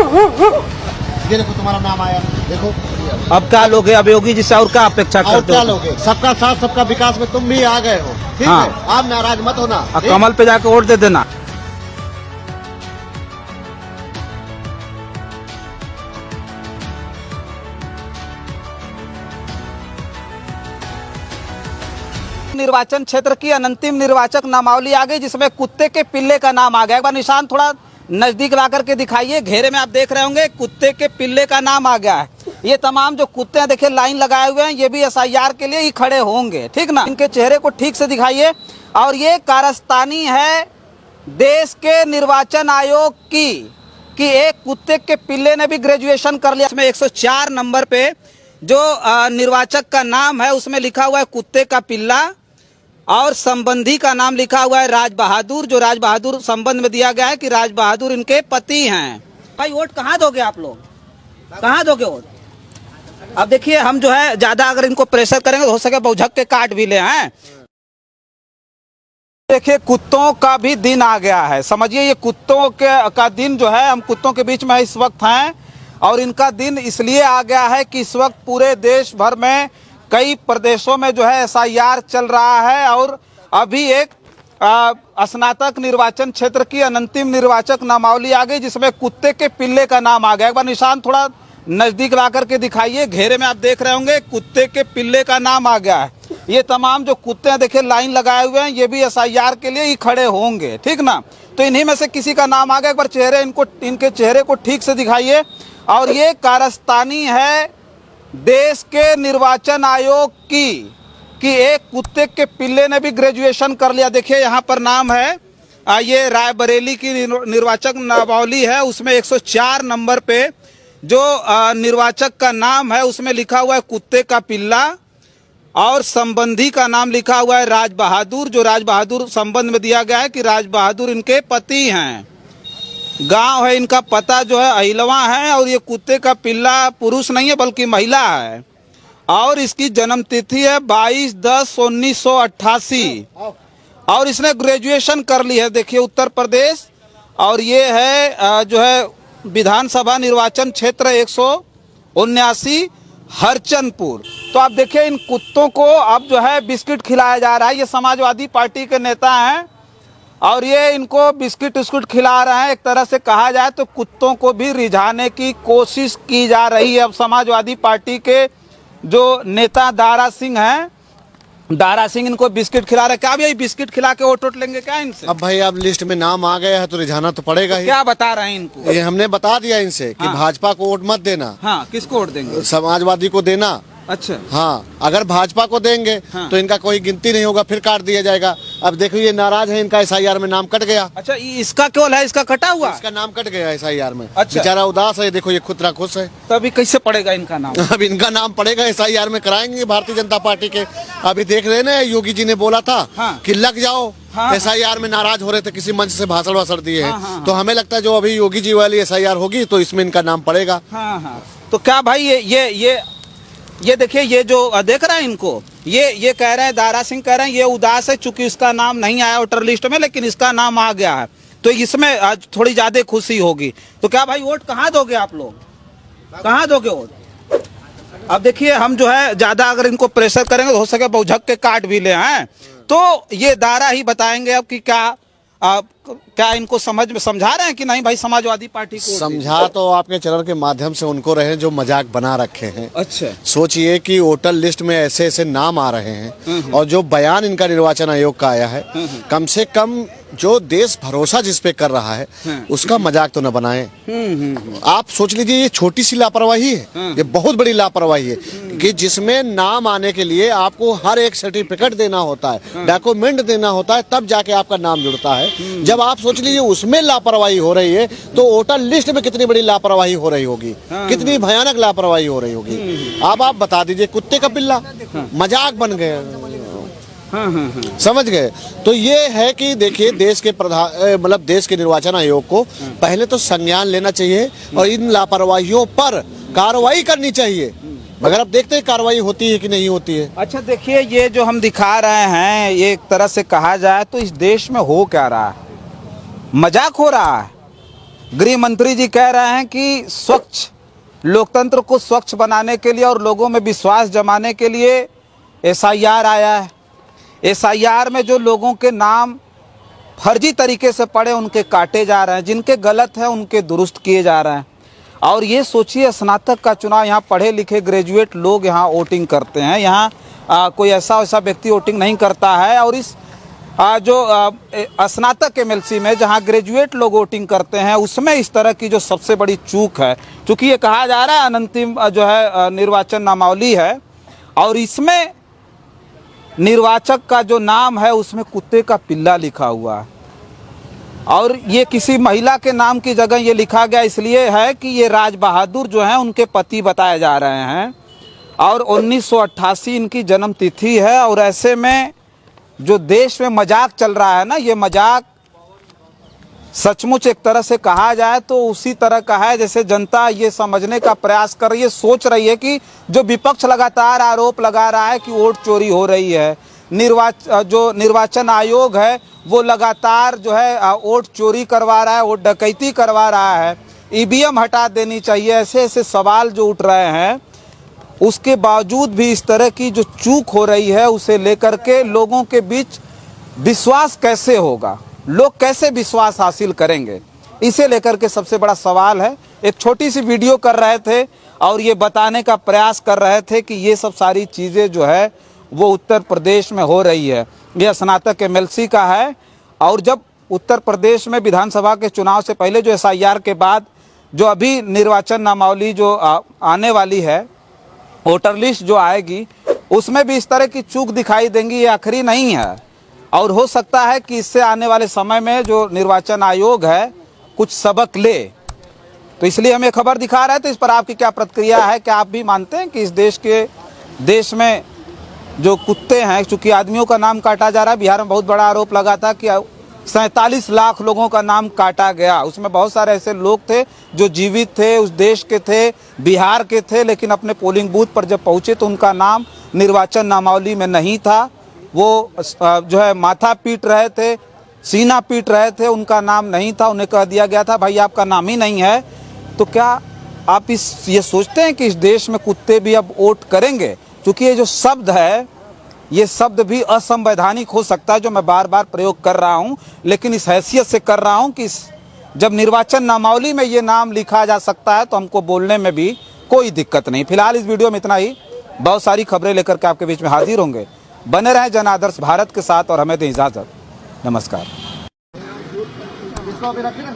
ये देखो तुम्हारा नाम आया, देखो। अब क्या लोगे, अब योगी जी से और क्या अपेक्षा और करते क्या हो? लोगे? सबका साथ सबका विकास में तुम भी आ गए हो, ठीक हाँ। है। आप नाराज मत होना। कमल पे जाके वोट दे देना। निर्वाचन क्षेत्र की अनंतिम निर्वाचक नामावली आ गई, जिसमें कुत्ते के पिल्ले का नाम आ गया। एक बार निशान थोड़ा नजदीक ला करके दिखाइए। घेरे में आप देख रहे होंगे कुत्ते के पिल्ले का नाम आ गया है। ये तमाम जो कुत्ते हैं देखिए लाइन लगाए हुए हैं, ये भी एसआईआर के लिए ही खड़े होंगे, ठीक ना। इनके चेहरे को ठीक से दिखाइए। और ये कारस्तानी है देश के निर्वाचन आयोग की कि एक कुत्ते के पिल्ले ने भी ग्रेजुएशन कर लिया। इसमें 104 नंबर पे जो निर्वाचक का नाम है उसमें लिखा हुआ है कुत्ते का पिल्ला, और संबंधी का नाम लिखा हुआ है राज बहादुर। जो राज बहादुर संबंध में दिया गया है कि राज बहादुर इनके पति हैं। भाई वोट कहाँ दोगे आप लोग, कहाँ दोगे वोट? अब देखिए हम जो है ज्यादा अगर इनको प्रेशर करेंगे तो हो सके बहुझक के काट भी ले हैं। देखिए कुत्तों का भी दिन आ गया है, समझिए ये कुत्तों का दिन जो है, हम कुत्तों के बीच में इस वक्त हैं। और इनका दिन इसलिए आ गया है कि इस वक्त पूरे देश भर में कई प्रदेशों में जो है एसआईआर चल रहा है। और अभी एक स्नातक निर्वाचन क्षेत्र की अनंतिम निर्वाचक नामावली आ गई, जिसमें कुत्ते के पिल्ले का नाम आ गया। एक बार निशान थोड़ा नजदीक ला करके दिखाइए। घेरे में आप देख रहे होंगे कुत्ते के पिल्ले का नाम आ गया है। ये तमाम जो कुत्ते हैं देखिए लाइन लगाए हुए हैं, ये भी एसआईआर के लिए ही खड़े होंगे, ठीक ना। तो इन्हीं में से किसी का नाम आ गया। एक बार चेहरे इनके चेहरे को ठीक से दिखाइए। और ये कारस्तानी है देश के निर्वाचन आयोग की कि एक कुत्ते के पिल्ले ने भी ग्रेजुएशन कर लिया। देखिए यहाँ पर नाम है, ये रायबरेली की निर्वाचक नामावली है, उसमें 104 नंबर पे जो निर्वाचक का नाम है उसमें लिखा हुआ है कुत्ते का पिल्ला, और संबंधी का नाम लिखा हुआ है राज बहादुर। जो राज बहादुर संबंध में दिया गया है कि राज बहादुर इनके पति हैं। गांव है इनका, पता जो है अहिलवा है। और ये कुत्ते का पिल्ला पुरुष नहीं है बल्कि महिला है। और इसकी जन्म तिथि है 22/10/1988। और इसने ग्रेजुएशन कर ली है, देखिए उत्तर प्रदेश। और ये है जो है विधानसभा निर्वाचन क्षेत्र 179 हरचंदपुर। तो आप देखिए इन कुत्तों को अब जो है बिस्किट खिलाया जा रहा है। ये समाजवादी पार्टी के नेता हैं और ये इनको बिस्किट खिला रहे हैं। एक तरह से कहा जाए तो कुत्तों को भी रिझाने की कोशिश की जा रही है। अब समाजवादी पार्टी के जो नेता दारा सिंह हैं, दारा सिंह इनको बिस्किट खिला रहे हैं। क्या भैया बिस्किट खिला के वोट लेंगे क्या इनसे? अब भाई अब लिस्ट में नाम आ गया है तो रिझाना तो पड़ेगा ही। क्या बता रहे हैं इनको? ये हमने बता दिया इनसे कि भाजपा को वोट मत देना। हाँ, किसको वोट देंगे? समाजवादी को देना। अच्छा हाँ, अगर भाजपा को देंगे तो इनका कोई गिनती नहीं होगा, फिर काट दिया जाएगा। अब देखो ये नाराज है, इनका एसआईआर में नाम कट गया। अच्छा, इसका क्यों है? इसका कटा हुआ, इसका नाम कट गया एसआईआर में। अच्छा। बेचारा उदास है, देखो ये खुद खुश है। तो अभी कैसे पड़ेगा इनका नाम? अब इनका नाम पड़ेगा, एसआईआर में कराएंगे भारतीय जनता पार्टी के। अभी देख रहे ना, योगी जी ने बोला था कि लग जाओ। एसआईआर में नाराज हो रहे थे, किसी मंच से भाषण वाषण दिए हैं। तो हमें लगता है जो अभी योगी जी वाली एसआईआर होगी तो इसमें इनका नाम पड़ेगा। तो क्या भाई ये देखिए, ये जो देख रहे हैं इनको, ये कह रहे हैं, दारा सिंह कह रहे हैं ये उदास है चूंकि इसका नाम नहीं आया वोटर लिस्ट में, लेकिन इसका नाम आ गया है तो इसमें आज थोड़ी ज्यादा खुशी होगी। तो क्या भाई वोट कहाँ दोगे आप लोग, कहाँ दोगे वोट? अब देखिए हम जो है ज्यादा अगर इनको प्रेशर करेंगे तो हो सके बहुझक के काट भी ले हैं। तो ये दारा ही बताएंगे अब कि क्या इनको समझा रहे हैं कि नहीं भाई समाजवादी पार्टी को? समझा तो आपके चैनल के माध्यम से उनको रहे जो मजाक बना रखे हैं। अच्छा, सोचिए कि वोटर लिस्ट में ऐसे ऐसे नाम आ रहे हैं और जो बयान इनका निर्वाचन आयोग का आया है, कम से कम जो देश भरोसा जिस पे कर रहा है उसका मजाक तो न बनाएं। आप सोच लीजिए ये छोटी सी लापरवाही है, ये बहुत बड़ी लापरवाही है कि जिसमें नाम आने के लिए आपको हर एक सर्टिफिकेट देना होता है, डॉक्यूमेंट देना होता है, तब जाके आपका नाम जुड़ता है। जब आप सोच लीजिए उसमें लापरवाही हो रही है तो वोटर लिस्ट में कितनी बड़ी लापरवाही हो रही होगी, कितनी भयानक लापरवाही हो रही होगी। अब आप बता दीजिए, कुत्ते का पिल्ला मजाक बन गए, समझ गए। तो ये है कि देखिए देश के मतलब देश के निर्वाचन आयोग को पहले तो संज्ञान लेना चाहिए और इन लापरवाहियों पर कार्रवाई करनी चाहिए। मगर अब देखते हैं कार्रवाई होती है कि नहीं होती है। अच्छा देखिए, ये जो हम दिखा रहे हैं, ये एक तरह से कहा जाए तो इस देश में हो क्या रहा है, मजाक हो रहा है। गृह मंत्री जी कह रहे हैं कि स्वच्छ लोकतंत्र को स्वच्छ बनाने के लिए और लोगों में विश्वास जमाने के लिए एसआईआर आया है। एसआईआर में जो लोगों के नाम फर्जी तरीके से पड़े उनके काटे जा रहे हैं, जिनके गलत हैं उनके दुरुस्त किए जा रहे हैं। और ये सोचिए, स्नातक का चुनाव, यहाँ पढ़े लिखे ग्रेजुएट लोग यहाँ वोटिंग करते हैं, यहाँ कोई ऐसा व्यक्ति वोटिंग नहीं करता है। और इस जो स्नातक एमएलसी में जहाँ ग्रेजुएट लोग वोटिंग करते हैं उसमें इस तरह की जो सबसे बड़ी चूक है, क्योंकि ये कहा जा रहा है अंतिम जो है निर्वाचन नामावली है और इसमें निर्वाचक का जो नाम है उसमें कुत्ते का पिल्ला लिखा हुआ है और ये किसी महिला के नाम की जगह ये लिखा गया इसलिए है कि ये राज बहादुर जो हैं उनके पति बताए जा रहे हैं और 1988 इनकी जन्म तिथि है। और ऐसे में जो देश में मजाक चल रहा है ना, ये मजाक सचमुच एक तरह से कहा जाए तो उसी तरह का है जैसे जनता ये समझने का प्रयास कर रही है, सोच रही है कि जो विपक्ष लगातार आरोप लगा रहा है कि वोट चोरी हो रही है, जो निर्वाचन आयोग है वो लगातार जो है वोट चोरी करवा रहा है, वोट डकैती करवा रहा है, ईवीएम हटा देनी चाहिए, ऐसे ऐसे सवाल जो उठ रहे हैं, उसके बावजूद भी इस तरह की जो चूक हो रही है उसे लेकर के लोगों के बीच विश्वास कैसे होगा, लोग कैसे विश्वास हासिल करेंगे, इसे लेकर के सबसे बड़ा सवाल है। एक छोटी सी वीडियो कर रहे थे और ये बताने का प्रयास कर रहे थे कि ये सब सारी चीज़ें जो है वो उत्तर प्रदेश में हो रही है। यह स्नातक एमएलसी का है और जब उत्तर प्रदेश में विधानसभा के चुनाव से पहले जो एसआईआर के बाद जो अभी निर्वाचन नामावली जो आने वाली है, वोटर लिस्ट जो आएगी, उसमें भी इस तरह की चूक दिखाई देंगी। ये आखिरी नहीं है और हो सकता है कि इससे आने वाले समय में जो निर्वाचन आयोग है कुछ सबक ले। तो इसलिए हम ये खबर दिखा रहे थे, इस पर आपकी क्या प्रतिक्रिया है? क्या आप भी मानते हैं कि इस देश में जो कुत्ते हैं, चूंकि आदमियों का नाम काटा जा रहा है, बिहार में बहुत बड़ा आरोप लगा था कि 47 लाख लोगों का नाम काटा गया, उसमें बहुत सारे ऐसे लोग थे जो जीवित थे, उस देश के थे, बिहार के थे, लेकिन अपने पोलिंग बूथ पर जब पहुंचे तो उनका नाम निर्वाचन नामावली में नहीं था। वो जो है माथा पीट रहे थे, सीना पीट रहे थे, उनका नाम नहीं था, उन्हें कह दिया गया था भाई आपका नाम ही नहीं है। तो क्या आप ये सोचते हैं कि इस देश में कुत्ते भी अब वोट करेंगे? क्योंकि ये जो शब्द है, ये शब्द भी असंवैधानिक हो सकता है जो मैं बार बार प्रयोग कर रहा हूं, लेकिन इस हैसियत से कर रहा हूं कि जब निर्वाचन नामावली में ये नाम लिखा जा सकता है तो हमको बोलने में भी कोई दिक्कत नहीं। फिलहाल इस वीडियो में इतना ही, बहुत सारी खबरें लेकर के आपके बीच में हाजिर होंगे। बने रहें जन आदर्श भारत के साथ और हमें दें इजाजत। नमस्कार। इसको अभी रखें ना।